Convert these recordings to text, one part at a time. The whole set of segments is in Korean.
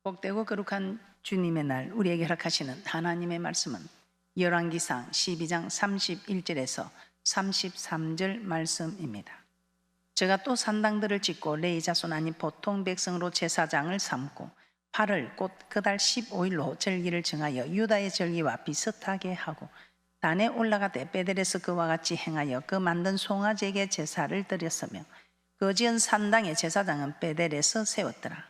복되고 거룩한 주님의 날 우리에게 허락하시는 하나님의 말씀은 열왕기상 12장 31절에서 33절 말씀입니다. 제가 또 산당들을 짓고 레위 자손 아닌 보통 백성으로 제사장을 삼고 8월 곧 그달 15일로 절기를 정하여 유다의 절기와 비슷하게 하고 단에 올라가되 베델에서 그와 같이 행하여 그 만든 송아지에게 제사를 드렸으며 그 지은 산당의 제사장은 베델에서 세웠더라.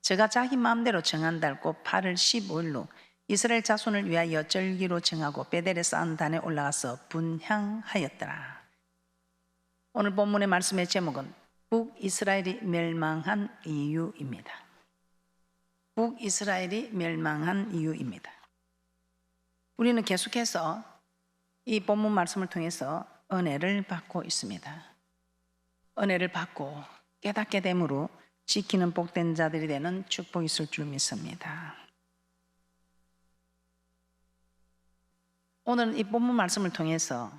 제가 자기 마음대로 정한 달 곧 8월 15일로 이스라엘 자손을 위하여 절기로 정하고 베델에 쌓은 단에 올라가서 분향하였더라. 오늘 본문의 말씀의 제목은 북이스라엘이 멸망한 이유입니다. 북이스라엘이 멸망한 이유입니다. 우리는 계속해서 이 본문 말씀을 통해서 은혜를 받고 있습니다. 은혜를 받고 깨닫게 됨으로 지키는 복된 자들이 되는 축복이 있을 줄 믿습니다. 오늘은 이 본문 말씀을 통해서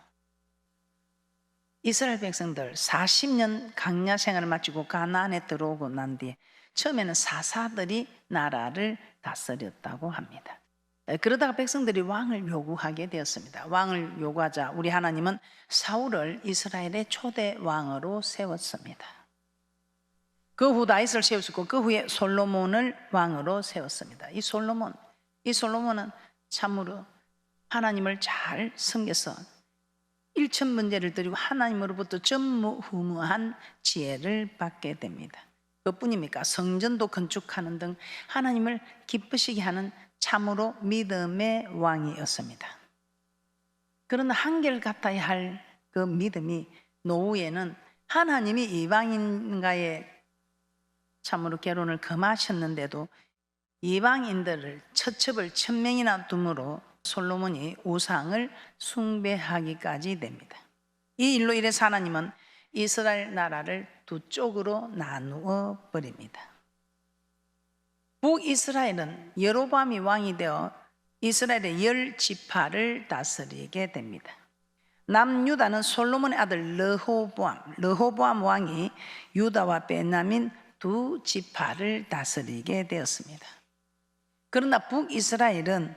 이스라엘 백성들 40년 강야 생활을 마치고 가나안에 들어오고 난 뒤에 처음에는 사사들이 나라를 다스렸다고 합니다. 그러다가 백성들이 왕을 요구하게 되었습니다. 왕을 요구하자 우리 하나님은 사울을 이스라엘의 초대 왕으로 세웠습니다. 그 후 다윗을 세우셨고 그 후에 솔로몬을 왕으로 세웠습니다. 이 솔로몬은 참으로 하나님을 잘 섬겨서 일천 문제를 드리고 하나님으로부터 전무후무한 지혜를 받게 됩니다. 그뿐입니까? 성전도 건축하는 등 하나님을 기쁘시게 하는 참으로 믿음의 왕이었습니다. 그러나 한결같아야 할 그 믿음이 노후에는 하나님이 이방인과의 참으로 결혼을 금하셨는데도 이방인들을 처첩을 1000명이나 둠으로 솔로몬이 우상을 숭배하기까지 됩니다. 이 일로 인해서 하나님은 이스라엘 나라를 두 쪽으로 나누어 버립니다. 북이스라엘은 여로보암이 왕이 되어 이스라엘의 10지파를 다스리게 됩니다. 남유다는 솔로몬의 아들 르호보암 왕이 유다와 베냐민 두 지파를 다스리게 되었습니다. 그러나 북이스라엘은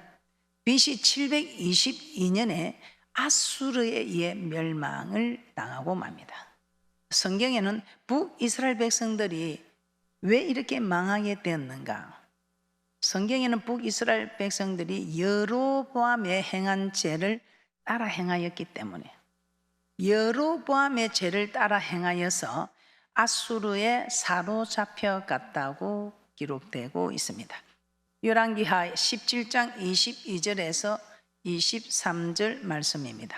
BC 722년에 아수르에 의해 멸망을 당하고 맙니다. 성경에는 북이스라엘 백성들이 왜 이렇게 망하게 되었는가? 성경에는 북이스라엘 백성들이 여로보암의 행한 죄를 따라 행하였기 때문에 여로보암의 죄를 따라 행하여서 아수르에 사로잡혀 갔다고 기록되고 있습니다. 열왕기하 17장 22절에서 23절 말씀입니다.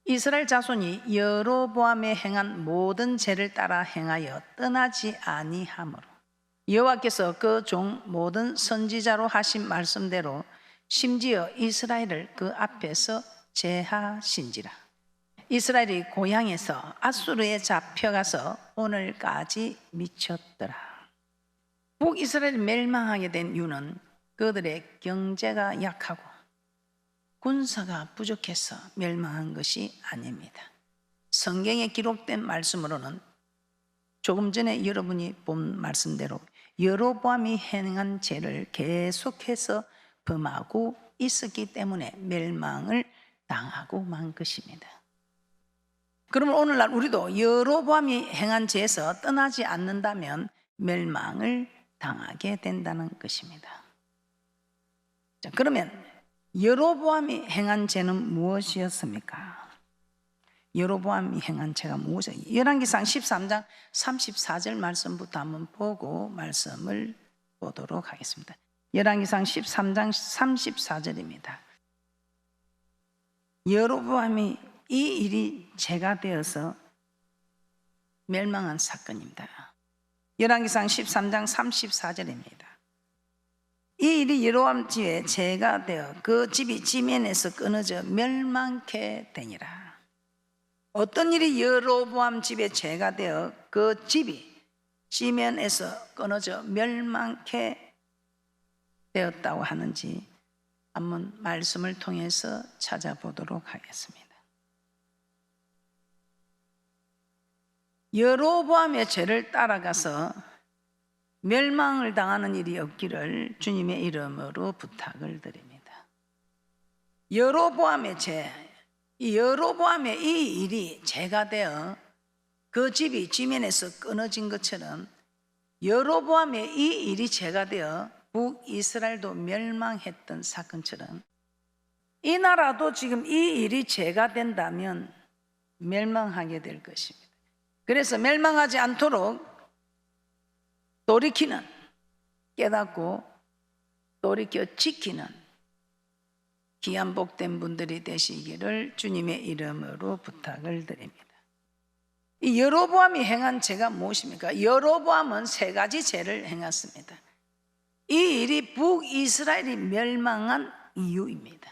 이스라엘 자손이 여로보암에 행한 모든 죄를 따라 행하여 떠나지 아니하므로 여호와께서 그 종 모든 선지자로 하신 말씀대로 심지어 이스라엘을 그 앞에서 제하신지라. 이스라엘이 고향에서 아수르에 잡혀가서 오늘까지 미쳤더라. 북이스라엘이 멸망하게 된 이유는 그들의 경제가 약하고 군사가 부족해서 멸망한 것이 아닙니다. 성경에 기록된 말씀으로는 조금 전에 여러분이 본 말씀대로 여로보암이 행한 죄를 계속해서 범하고 있었기 때문에 멸망을 당하고 만 것입니다. 그러면 오늘날 우리도 여로보암이 행한 죄에서 떠나지 않는다면 멸망을 당하게 된다는 것입니다. 자, 그러면 여로보암이 행한 죄는 무엇이었습니까? 여로보암이 행한 죄가 무엇이었습니까? 열왕기상 13장 34절 말씀부터 한번 보고 말씀을 보도록 하겠습니다. 열왕기상 13장 34절입니다. 여로보암이 이 일이 죄가 되어서 멸망한 사건입니다. 열왕기상 13장 34절입니다. 이 일이 여로보암 집에 죄가 되어 그 집이 지면에서 끊어져 멸망케 되니라. 어떤 일이 여로보암 집에 죄가 되어 그 집이 지면에서 끊어져 멸망케 되었다고 하는지 한번 말씀을 통해서 찾아보도록 하겠습니다. 여로보암의 죄를 따라가서 멸망을 당하는 일이 없기를 주님의 이름으로 부탁을 드립니다. 여로보암의 이 여로보암의 이 일이 죄가 되어 그 집이 지면에서 끊어진 것처럼 여로보암의 이 일이 죄가 되어 북이스라엘도 멸망했던 사건처럼 이 나라도 지금 이 일이 죄가 된다면 멸망하게 될 것입니다. 그래서 멸망하지 않도록 돌이키는, 깨닫고 돌이켜 지키는 귀한 복된 분들이 되시기를 주님의 이름으로 부탁을 드립니다. 이 여로보암이 행한 죄가 무엇입니까? 여로보암은 세 가지 죄를 행했습니다. 이 일이 북이스라엘이 멸망한 이유입니다.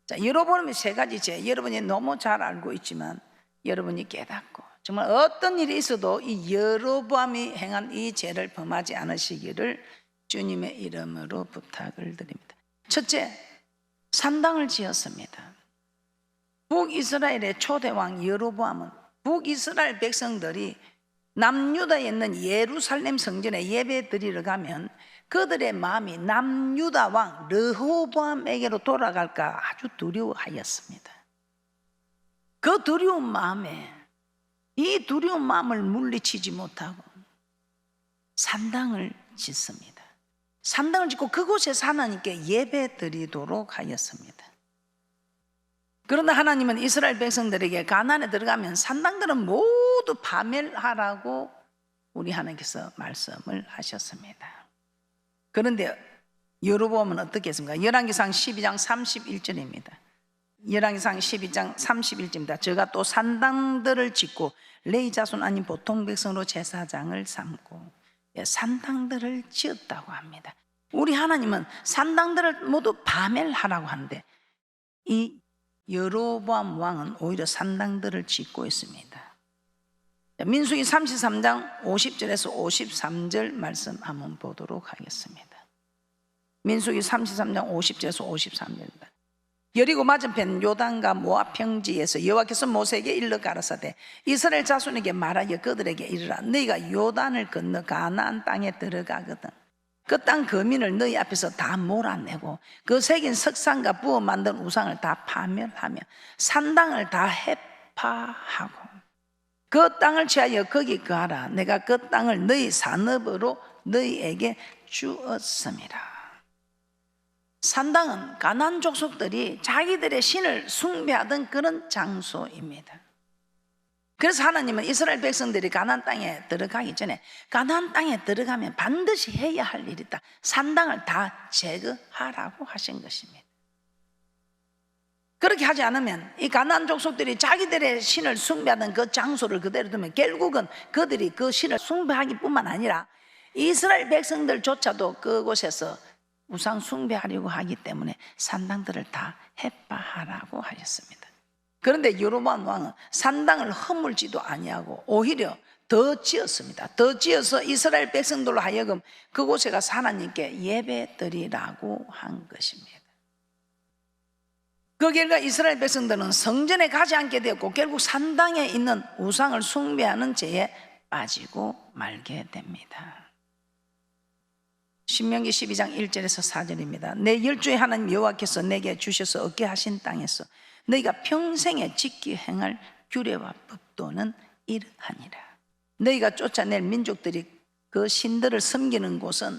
자, 여로보암의 세 가지 죄, 여러분이 너무 잘 알고 있지만 여러분이 깨닫고 정말 어떤 일이 있어도 이 여로보암이 행한 이 죄를 범하지 않으시기를 주님의 이름으로 부탁을 드립니다. 첫째, 산당을 지었습니다. 북이스라엘의 초대왕 여로보암은 북이스라엘 백성들이 남유다에 있는 예루살렘 성전에 예배 드리러 가면 그들의 마음이 남유다 왕 르호보암에게로 돌아갈까 아주 두려워하였습니다. 그 두려운 마음에 이 두려운 마음을 물리치지 못하고 산당을 짓습니다. 산당을 짓고 그곳에 하나님께 예배 드리도록 하였습니다. 그런데 하나님은 이스라엘 백성들에게 가나안에 들어가면 산당들은 모두 파멸하라고 우리 하나님께서 말씀을 하셨습니다. 그런데 여로보암은 어떻게 했습니까? 열왕기상 12장 31절입니다. 열왕기상 12장 31절입니다. 저가 또 산당들을 짓고 레위 자손 아닌 보통 백성으로 제사장을 삼고 산당들을 지었다고 합니다. 우리 하나님은 산당들을 모두 파멸하라고 하는데 이 여로보암 왕은 오히려 산당들을 짓고 있습니다. 민수기 33장 50절에서 53절 말씀 한번 보도록 하겠습니다. 민수기 33장 50절에서 53절입니다. 여리고 맞은편 요단과 모압 평지에서 여호와께서 모세에게 일러 가라사대 이스라엘 자손에게 말하여 그들에게 이르라 너희가 요단을 건너 가나안 땅에 들어가거든 그 땅 거민을 너희 앞에서 다 몰아내고 그 새긴 석상과 부어 만든 우상을 다 파멸하며 산당을 다 해파하고 그 땅을 취하여 거기 거하라 내가 그 땅을 너희 산업으로 너희에게 주었음이라. 산당은 가나안 족속들이 자기들의 신을 숭배하던 그런 장소입니다. 그래서 하나님은 이스라엘 백성들이 가나안 땅에 들어가기 전에 가나안 땅에 들어가면 반드시 해야 할 일이 있다. 산당을 다 제거하라고 하신 것입니다. 그렇게 하지 않으면 이 가나안 족속들이 자기들의 신을 숭배하던 그 장소를 그대로 두면 결국은 그들이 그 신을 숭배하기뿐만 아니라 이스라엘 백성들조차도 그곳에서 우상 숭배하려고 하기 때문에 산당들을 다 해파하라고 하셨습니다. 그런데 여로보암 왕은 산당을 허물지도 아니하고 오히려 더 지었습니다. 더 지어서 이스라엘 백성들로 하여금 그곳에 가서 하나님께 예배드리라고 한 것입니다. 그 결과 이스라엘 백성들은 성전에 가지 않게 되었고 결국 산당에 있는 우상을 숭배하는 죄에 빠지고 말게 됩니다. 신명기 12장 1절에서 4절입니다. 내 열조의 하나님 여호와께서 내게 주셔서 얻게 하신 땅에서 너희가 평생에 지키 행할 규례와 법도는 이러하니라. 너희가 쫓아낼 민족들이 그 신들을 섬기는 곳은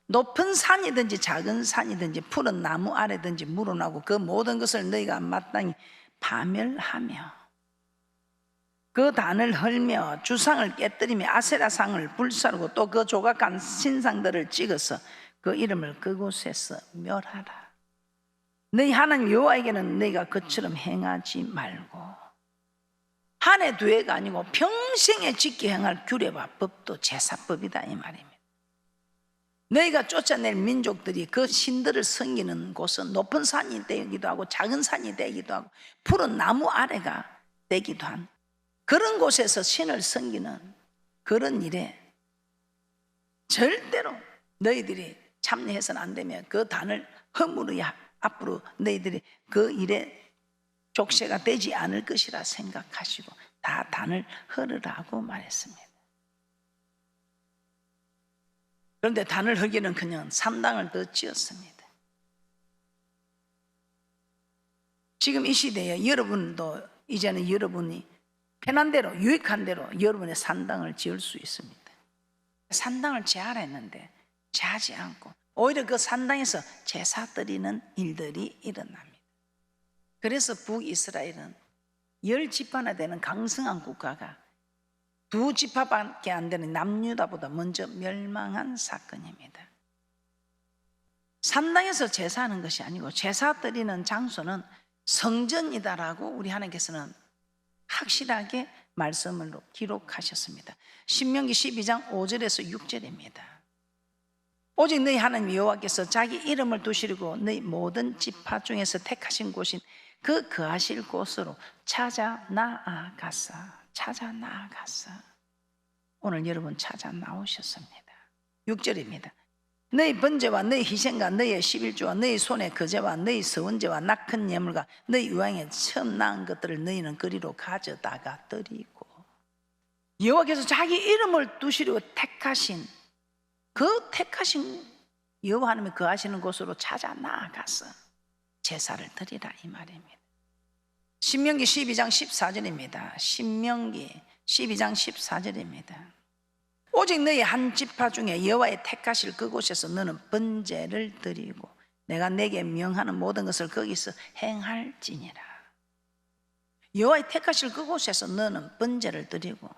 높은 산이든지 작은 산이든지 푸른 나무 아래든지 물어나고 그 모든 것을 너희가 마땅히 파멸하며 그 단을 헐며 주상을 깨뜨리며 아세라상을 불사르고 또 그 조각한 신상들을 찍어서 그 이름을 그곳에서 멸하라. 너희 하나님 여호와에게는 너희가 그처럼 행하지 말고 한 해 두 해가 아니고 평생에 지키 행할 규례와 법도 제사법이다 이 말입니다. 너희가 쫓아낼 민족들이 그 신들을 섬기는 곳은 높은 산이 되기도 하고 작은 산이 되기도 하고 푸른 나무 아래가 되기도 한 그런 곳에서 신을 섬기는 그런 일에 절대로 너희들이 참여해서는 안 되며 그 단을 허물어야 앞으로 너희들이 그 일에 족쇄가 되지 않을 것이라 생각하시고 다 단을 헐으라고 말했습니다. 그런데 단을 흙이는 그냥 산당을 더 지었습니다. 지금 이 시대에 여러분도 이제는 여러분이 편한 대로, 유익한 대로 여러분의 산당을 지을 수 있습니다. 산당을 제하라 했는데 제하지 않고 오히려 그 산당에서 제사 드리는 일들이 일어납니다. 그래서 북이스라엘은 10지파나 되는 강성한 국가가 2지파밖에 안 되는 남유다보다 먼저 멸망한 사건입니다. 산당에서 제사하는 것이 아니고 제사 드리는 장소는 성전이다라고 우리 하나님께서는 확실하게 말씀으로 기록하셨습니다. 신명기 12장 5절에서 6절입니다. 오직 너희 하나님 여호와께서 자기 이름을 두시고 너희 모든 지파 중에서 택하신 곳인 그 거하실 곳으로 찾아 나아가사. 오늘 여러분 찾아 나오셨습니다. 6절입니다. 너희 번제와 너희 희생과 너희 11조와 너희 손의 거제와 너희 서원제와 낙헌 예물과 너희 유황에 처음 낳은 것들을 너희는 그리로 가져다가 드리고, 여호와께서 자기 이름을 두시려고 택하신 그 택하신 여호와 하나님이 거하시는 곳으로 찾아 나아가서 제사를 드리라 이 말입니다. 신명기 12장 14절입니다. 신명기 12장 14절입니다. 오직 너희 한 지파 중에 여호와의 택하실 그곳에서 너는 번제를 드리고 내가 내게 명하는 모든 것을 거기서 행할지니라. 여호와의 택하실 그곳에서 너는 번제를 드리고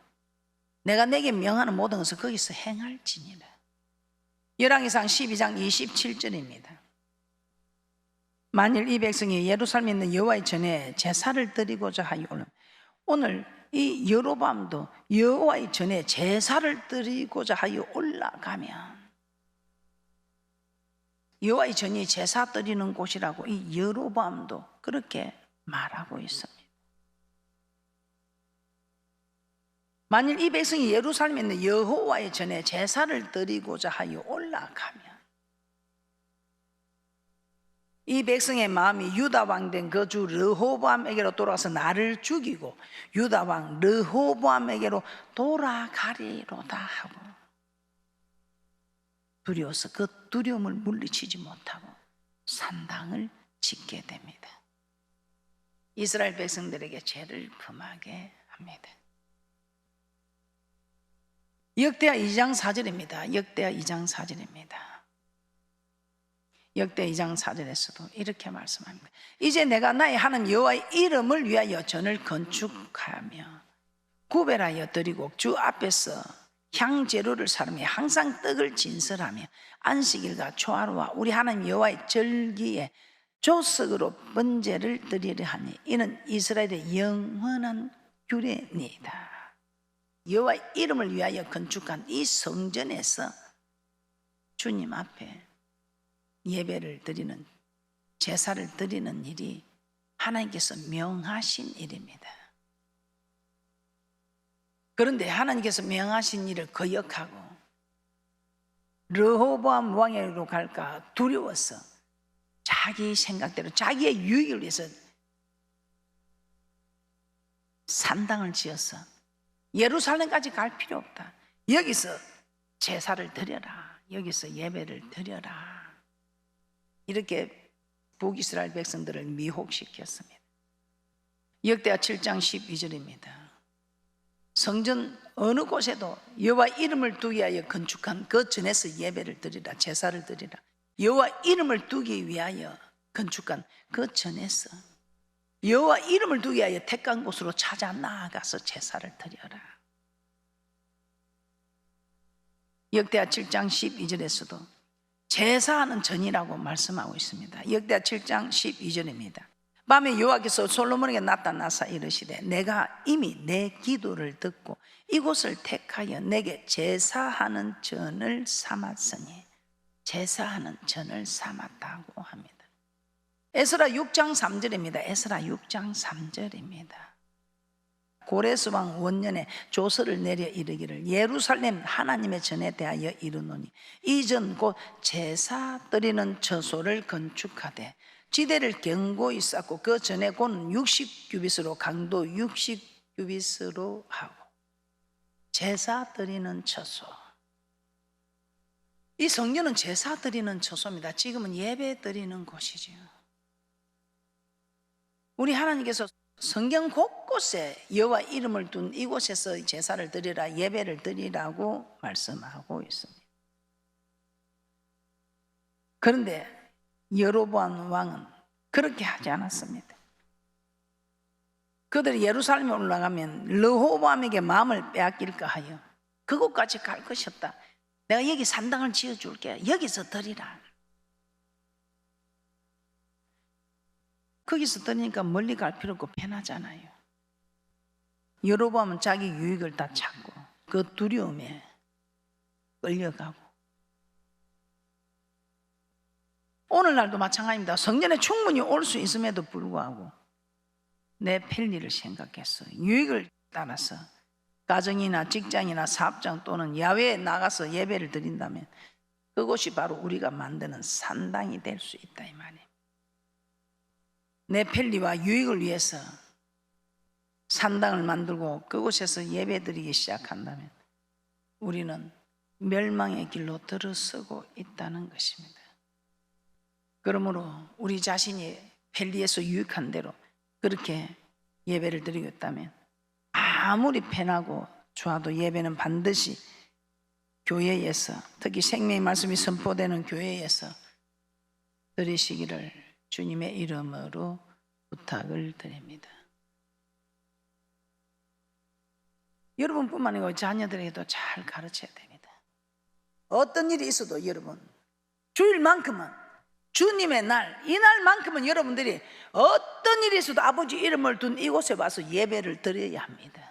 내가 내게 명하는 모든 것을 거기서 행할지니라. 열왕기상 12장 27절입니다. 만일 이 백성이 예루살렘에 있는 여호와의 전에 제사를 드리고자 하여 오늘 이 여로보암도 여호와의 전에 제사를 드리고자 하여 올라가면, 여호와의 전이 제사 드리는 곳이라고 이 여로보암도 그렇게 말하고 있습니다. 만일 이 백성이 예루살렘에 있는 여호와의 전에 제사를 드리고자 하여 올라가면 이 백성의 마음이 유다 왕 된 그 주 르호보암에게로 돌아가서 나를 죽이고 유다 왕 르호보암에게로 돌아가리로다 하고 두려워서 그 두려움을 물리치지 못하고 산당을 짓게 됩니다. 이스라엘 백성들에게 죄를 범하게 합니다. 역대하 2장 4절입니다. 역대하 2장 4절입니다. 역대 2장 4절에서도 이렇게 말씀합니다. 이제 내가 나의 하나님 여호와의 이름을 위하여 전을 건축하며 구별하여 드리고 주 앞에서 향재료를 사르며 항상 떡을 진설하며 안식일과 초하루와 우리 하나님 여호와의 절기에 조석으로 번제를 드리려 하니 이는 이스라엘의 영원한 규례니이다. 여호와의 이름을 위하여 건축한 이 성전에서 주님 앞에 예배를 드리는, 제사를 드리는 일이 하나님께서 명하신 일입니다. 그런데 하나님께서 명하신 일을 거역하고 르호보암 왕에게로 갈까 두려워서 자기 생각대로 자기의 유익을 위해서 산당을 지어서 예루살렘까지 갈 필요 없다, 여기서 제사를 드려라, 여기서 예배를 드려라, 이렇게 북이스라엘 백성들을 미혹시켰습니다. 역대하 7장 12절입니다. 성전 어느 곳에도 여호와 이름을 두기 위하여 건축한 그 전에서 예배를 드리라, 제사를 드리라. 여호와 이름을 두기 위하여 건축한 그 전에서 여호와 이름을 두기 위하여 택한 곳으로 찾아 나아가서 제사를 드려라. 역대하 7장 12절에서도 제사하는 전이라고 말씀하고 있습니다. 역대하 7장 12절입니다. 밤에 여호와께서 솔로몬에게 나타나사 이르시되 내가 이미 내 기도를 듣고 이곳을 택하여 내게 제사하는 전을 삼았으니, 제사하는 전을 삼았다고 합니다. 에스라 6장 3절입니다. 에스라 6장 3절입니다. 고레스 왕 원년에 조서를 내려 이르기를 예루살렘 하나님의 전에 대하여 이르노니 이 전 곧 제사 드리는 처소를 건축하되 지대를 견고히 쌓고 그 전에 고는 60규빗으로 강도 60규빗으로 하고. 제사 드리는 처소, 이 성전은 제사 드리는 처소입니다. 지금은 예배 드리는 곳이지요. 우리 하나님께서 성경 곳곳에 여호와 이름을 둔 이곳에서 제사를 드리라, 예배를 드리라고 말씀하고 있습니다. 그런데 여로보암 왕은 그렇게 하지 않았습니다. 그들이 예루살렘에 올라가면 르호보암에게 마음을 빼앗길까 하여 그곳까지 갈 것이었다. 내가 여기 산당을 지어줄게, 여기서 드리라. 거기서 드리니까 멀리 갈 필요 없고 편하잖아요. 여로보암은 자기 유익을 다 찾고 그 두려움에 끌려가고, 오늘날도 마찬가지입니다. 성전에 충분히 올 수 있음에도 불구하고 내 편리를 생각해서 유익을 따라서 가정이나 직장이나 사업장 또는 야외에 나가서 예배를 드린다면 그곳이 바로 우리가 만드는 산당이 될 수 있다, 이 말이에요. 내 편리와 유익을 위해서 산당을 만들고 그곳에서 예배 드리기 시작한다면 우리는 멸망의 길로 들어서고 있다는 것입니다. 그러므로 우리 자신이 편리해서 유익한 대로 그렇게 예배를 드리겠다면 아무리 편하고 좋아도 예배는 반드시 교회에서, 특히 생명의 말씀이 선포되는 교회에서 드리시기를 주님의 이름으로 부탁을 드립니다. 여러분뿐만 아니고 자녀들에게도 잘 가르쳐야 됩니다. 어떤 일이 있어도 여러분, 주일만큼은, 주님의 날, 이 날만큼은 여러분들이 어떤 일이 있어도 아버지 이름을 둔 이곳에 와서 예배를 드려야 합니다.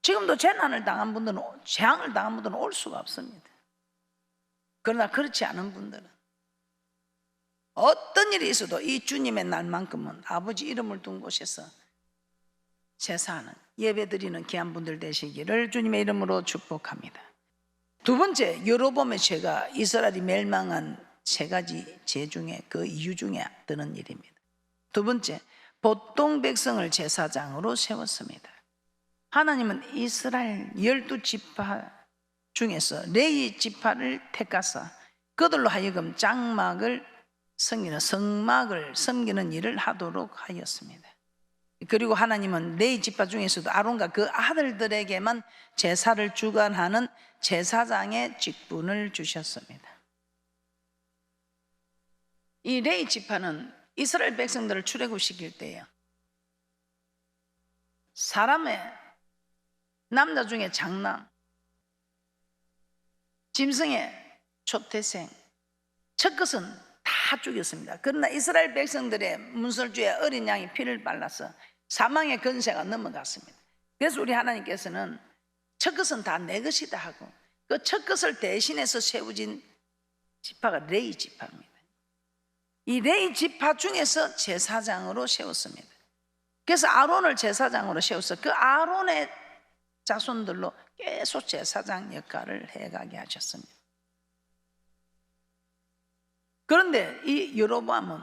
지금도 재난을 당한 분들은, 재앙을 당한 분들은 올 수가 없습니다. 그러나 그렇지 않은 분들은 어떤 일이 있어도 이 주님의 날만큼은 아버지 이름을 둔 곳에서 제사하는, 예배 드리는 귀한 분들 되시기를 주님의 이름으로 축복합니다. 두 번째, 여로보암의 죄가 이스라엘이 멸망한 세 가지 죄 중에 그 이유 중에 드는 일입니다. 두 번째, 보통 백성을 제사장으로 세웠습니다. 하나님은 이스라엘 12지파 중에서 레위 지파를 택하사 그들로 하여금 장막을 섬기는, 성막을 섬기는 일을 하도록 하였습니다. 그리고 하나님은 레위 지파 중에서도 아론과 그 아들들에게만 제사를 주관하는 제사장의 직분을 주셨습니다. 이 레위 지파는 이스라엘 백성들을 출애굽시킬 때요, 사람의 남자 중에 장남, 짐승의 초태생, 첫 것은 다 죽였습니다. 그러나 이스라엘 백성들의 문설주에 어린 양이 피를 발라서 사망의 권세가 넘어갔습니다. 그래서 우리 하나님께서는 첫 것은 다 내 것이다 하고 그 첫 것을 대신해서 세워진 지파가 레위 지파입니다. 이 레위 지파 중에서 제사장으로 세웠습니다. 그래서 아론을 제사장으로 세워서 그 아론의 자손들로 계속 제사장 역할을 해가게 하셨습니다. 그런데 이 여로보암은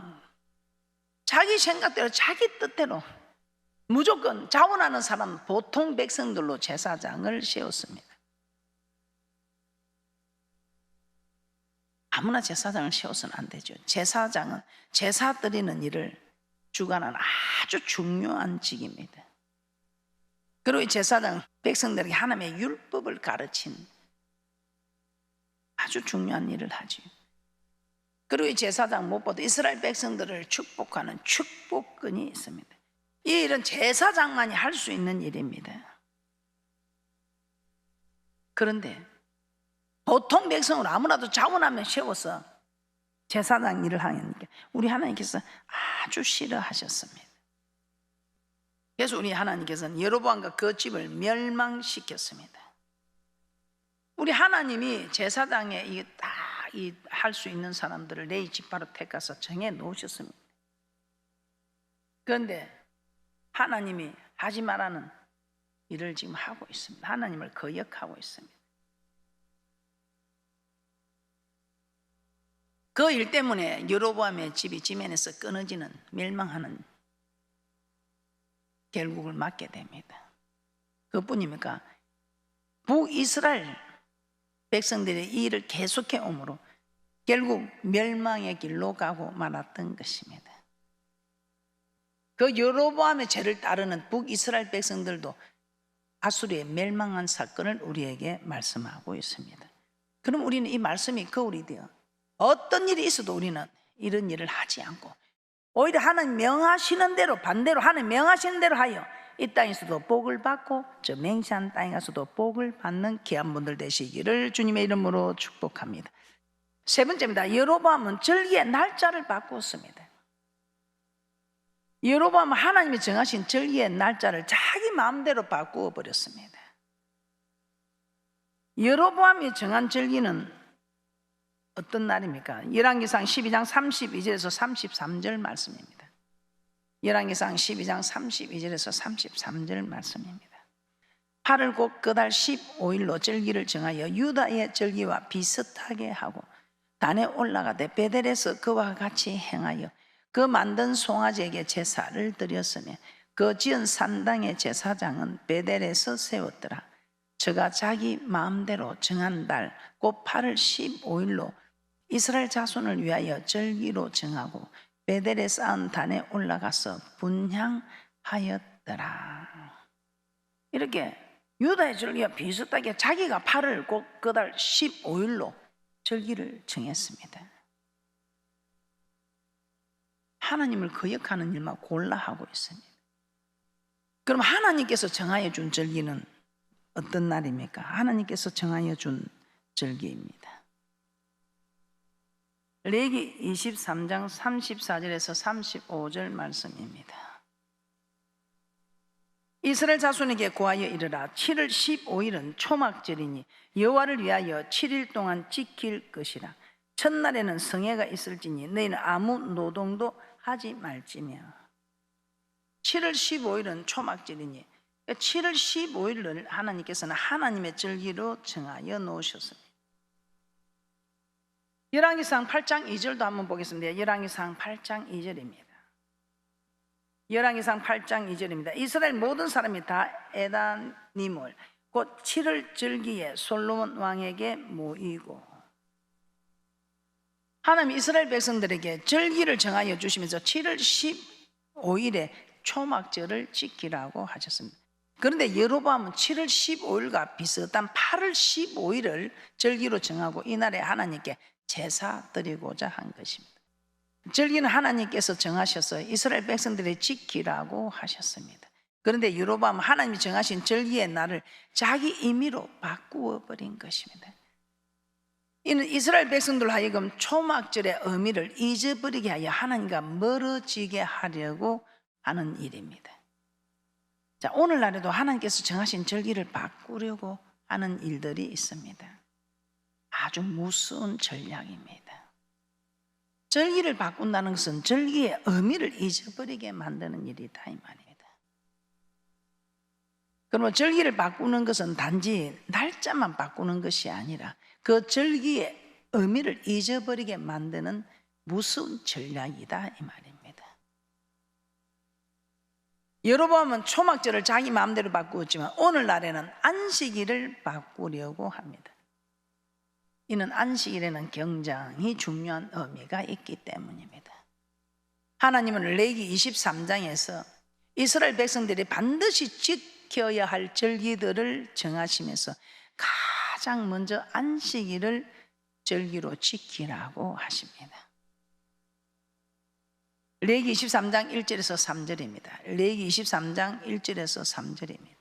자기 생각대로, 자기 뜻대로 무조건 자원하는 사람, 보통 백성들로 제사장을 세웠습니다. 아무나 제사장을 세워서는 안 되죠. 제사장은 제사 드리는 일을 주관하는 아주 중요한 직입니다. 그리고 이 제사장 백성들에게 하나님의 율법을 가르친 아주 중요한 일을 하죠. 그리고 이 제사장 무엇보다 이스라엘 백성들을 축복하는 축복권이 있습니다. 이 일은 제사장만이 할 수 있는 일입니다. 그런데 보통 백성을 아무나도 자원하면 세워서 제사장 일을 하니까 우리 하나님께서 아주 싫어하셨습니다. 그래서 우리 하나님께서는 여로보암과 그 집을 멸망시켰습니다. 우리 하나님이 제사장에 할 수 있는 사람들을 레위 지파로 택해서 정해 놓으셨습니다. 그런데 하나님이 하지 말라는 일을 지금 하고 있습니다. 하나님을 거역하고 있습니다. 그 일 때문에 여로보암의 집이 지면에서 끊어지는, 멸망하는 결국을 맞게 됩니다. 그뿐입니까? 북이스라엘 백성들이 이 일을 계속해 오므로 결국 멸망의 길로 가고 말았던 것입니다. 그 여로보암의 죄를 따르는 북이스라엘 백성들도 아수르의 멸망한 사건을 우리에게 말씀하고 있습니다. 그럼 우리는 이 말씀이 거울이 되어 어떤 일이 있어도 우리는 이런 일을 하지 않고 오히려 하나님 명하시는 대로, 반대로 하나님 명하시는 대로 하여 이 땅에서도 복을 받고 저 맹세한 땅에 가서도 복을 받는 귀한 분들 되시기를 주님의 이름으로 축복합니다. 세 번째입니다. 여로보암은 절기의 날짜를 바꾸었습니다. 여로보암은 하나님이 정하신 절기의 날짜를 자기 마음대로 바꾸어 버렸습니다. 여로보암이 정한 절기는 어떤 날입니까? 열왕기상 12장 32절에서 33절 말씀입니다. 열왕기상 12장 32절에서 33절 말씀입니다. 8월 곧 그달 15일로 절기를 정하여 유다의 절기와 비슷하게 하고 단에 올라가되 베델에서 그와 같이 행하여 그 만든 송아지에게 제사를 드렸으며 그 지은 산당의 제사장은 베델에서 세웠더라. 저가 자기 마음대로 정한 달 곧 8월 15일로 이스라엘 자손을 위하여 절기로 정하고 베델에 쌓은 단에 올라가서 분향하였더라. 이렇게 유다의 절기와 비슷하게 자기가 8월 곧 그달 15일로 절기를 정했습니다. 하나님을 거역하는 일만 골라 하고 있습니다. 그럼 하나님께서 정하여 준 절기는 어떤 날입니까? 하나님께서 정하여 준 절기입니다. 레기 23장 34절에서 35절 말씀입니다. 이스라엘 자손에게 고하여 이르라. 7월 15일은 초막절이니 여호와를 위하여 7일 동안 지킬 것이라. 첫날에는 성회가 있을지니 너희는 아무 노동도 하지 말지며. 7월 15일은 초막절이니 7월 15일을 하나님께서는 하나님의 절기로 정하여 놓으셨습니다. 열왕기상 8장 2절도 한번 보겠습니다. 열왕기상 8장 2절입니다. 열왕기상 8장 2절입니다. 이스라엘 모든 사람이 다 에다님을 곧 7월 절기에 솔로몬 왕에게 모이고. 하나님 이스라엘 백성들에게 절기를 정하여 주시면서 7월 15일에 초막절을 지키라고 하셨습니다. 그런데 여로보암은 7월 15일과 비슷한 8월 15일을 절기로 정하고 이날에 하나님께 제사 드리고자 한 것입니다. 절기는 하나님께서 정하셔서 이스라엘 백성들이 지키라고 하셨습니다. 그런데 여로보암은 하나님이 정하신 절기의 날을 자기 임의로 바꾸어 버린 것입니다. 이는 이스라엘 백성들 하여금 초막절의 의미를 잊어버리게 하여 하나님과 멀어지게 하려고 하는 일입니다. 자, 오늘날에도 하나님께서 정하신 절기를 바꾸려고 하는 일들이 있습니다. 아주 무서운 전략입니다. 절기를 바꾼다는 것은 절기의 의미를 잊어버리게 만드는 일이다 이 말입니다. 그러면 절기를 바꾸는 것은 단지 날짜만 바꾸는 것이 아니라 그 절기의 의미를 잊어버리게 만드는 무서운 전략이다 이 말입니다. 여로보암은 초막절을 자기 마음대로 바꾸었지만 오늘날에는 안식일을 바꾸려고 합니다. 이는 안식일에는 굉장히 중요한 의미가 있기 때문입니다. 하나님은 레기 23장에서 이스라엘 백성들이 반드시 지켜야 할 절기들을 정하시면서 가장 먼저 안식일을 절기로 지키라고 하십니다. 레기 23장 1절에서 3절입니다. 레기 23장 1절에서 3절입니다.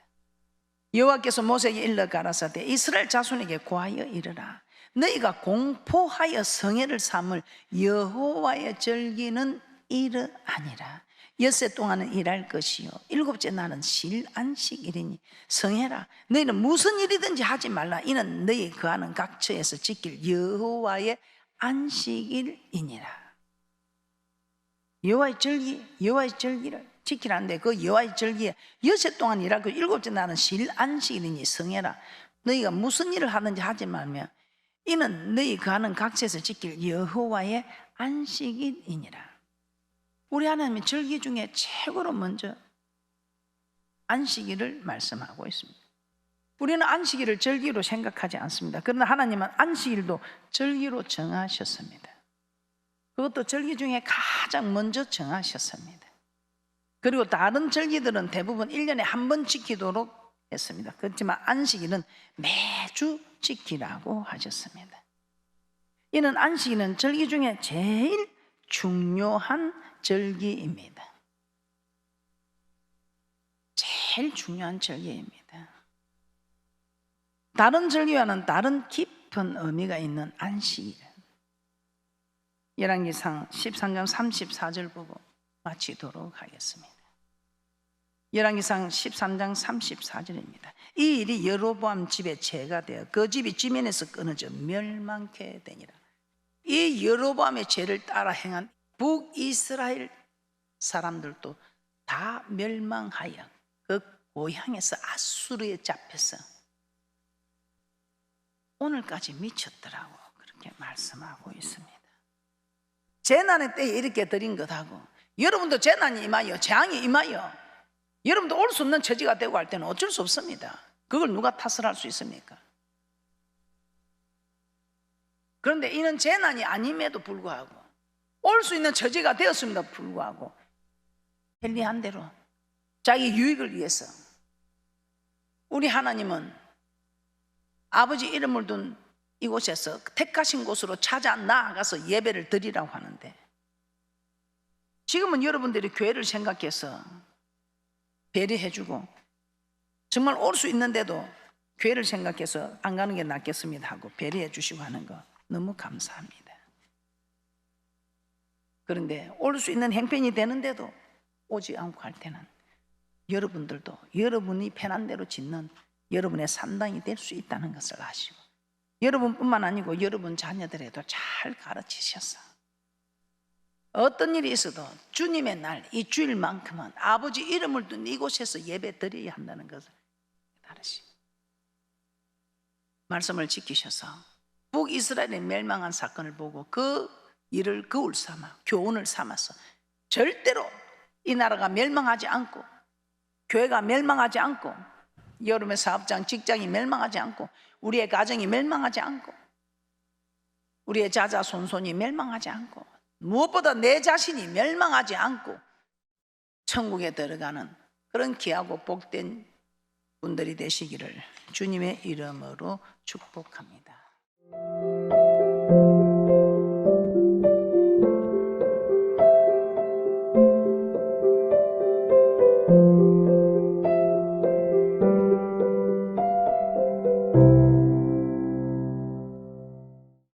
여호와께서 모세에게 일러 가라사대 이스라엘 자손에게 고하여 이르라. 너희가 공포하여 성회를 삼을 여호와의 절기는 이러하니라. 엿새 동안은 일할 것이요 일곱째 날은 쉴 안식일이니 성회라. 너희는 무슨 일이든지 하지 말라. 이는 너희 거하는 각처에서 지킬 여호와의 안식일이니라. 여호와의 절기를 지키라는데 그 여호와의 절기에 엿새 동안 일할 것 일곱째 날은 쉴 안식일이니 성회라. 너희가 무슨 일을 하든지 하지 말며 이는 너희 거하는 각처에서 지킬 여호와의 안식일이니라. 우리 하나님의 절기 중에 최고로 먼저 안식일을 말씀하고 있습니다. 우리는 안식일을 절기로 생각하지 않습니다. 그러나 하나님은 안식일도 절기로 정하셨습니다. 그것도 절기 중에 가장 먼저 정하셨습니다. 그리고 다른 절기들은 대부분 1년에 한 번 지키도록 했습니다. 그렇지만 안식일은 매주 지키라고 하셨습니다. 이는 안식일은 절기 중에 제일 중요한 절기입니다. 제일 중요한 절기입니다. 다른 절기와는 다른 깊은 의미가 있는 안식일. 열왕기상 13장 34절 보고 마치도록 하겠습니다. 열왕기상 13장 34절입니다. 이 일이 여로보암 집에 죄가 되어 그 집이 지면에서 끊어져 멸망케 되니라. 이 여로보암의 죄를 따라 행한 북이스라엘 사람들도 다 멸망하여 그 고향에서 아수르에 잡혀서 오늘까지 미쳤더라고 그렇게 말씀하고 있습니다. 재난의 때에 이렇게 드린 것하고 여러분도 재난이 임하여 재앙이 임하여 여러분도 올 수 없는 처지가 되고 할 때는 어쩔 수 없습니다. 그걸 누가 탓을 할 수 있습니까? 그런데 이는 재난이 아님에도 불구하고 올 수 있는 처지가 되었음에도 불구하고 편리한 대로 자기 유익을 위해서 우리 하나님은 아버지 이름을 둔 이곳에서 택하신 곳으로 찾아 나아가서 예배를 드리라고 하는데, 지금은 여러분들이 교회를 생각해서 배려해주고 정말 올 수 있는데도 교회를 생각해서 안 가는 게 낫겠습니다 하고 배려해 주시고 하는 거 너무 감사합니다. 그런데 올 수 있는 행편이 되는데도 오지 않고 할 때는 여러분들도 여러분이 편한 대로 짓는 여러분의 산당이 될 수 있다는 것을 아시고, 여러분뿐만 아니고 여러분 자녀들에도 잘 가르치셔서 어떤 일이 있어도 주님의 날 이 주일만큼은 아버지 이름을 둔 이곳에서 예배 드려야 한다는 것을 다르시 말씀을 지키셔서 북이스라엘의 멸망한 사건을 보고 그 일을 거울 삼아 교훈을 삼아서 절대로 이 나라가 멸망하지 않고 교회가 멸망하지 않고 여러분의 사업장 직장이 멸망하지 않고 우리의 가정이 멸망하지 않고 우리의 자자손손이 멸망하지 않고 무엇보다 내 자신이 멸망하지 않고 천국에 들어가는 그런 귀하고 복된 분들이 되시기를 주님의 이름으로 축복합니다.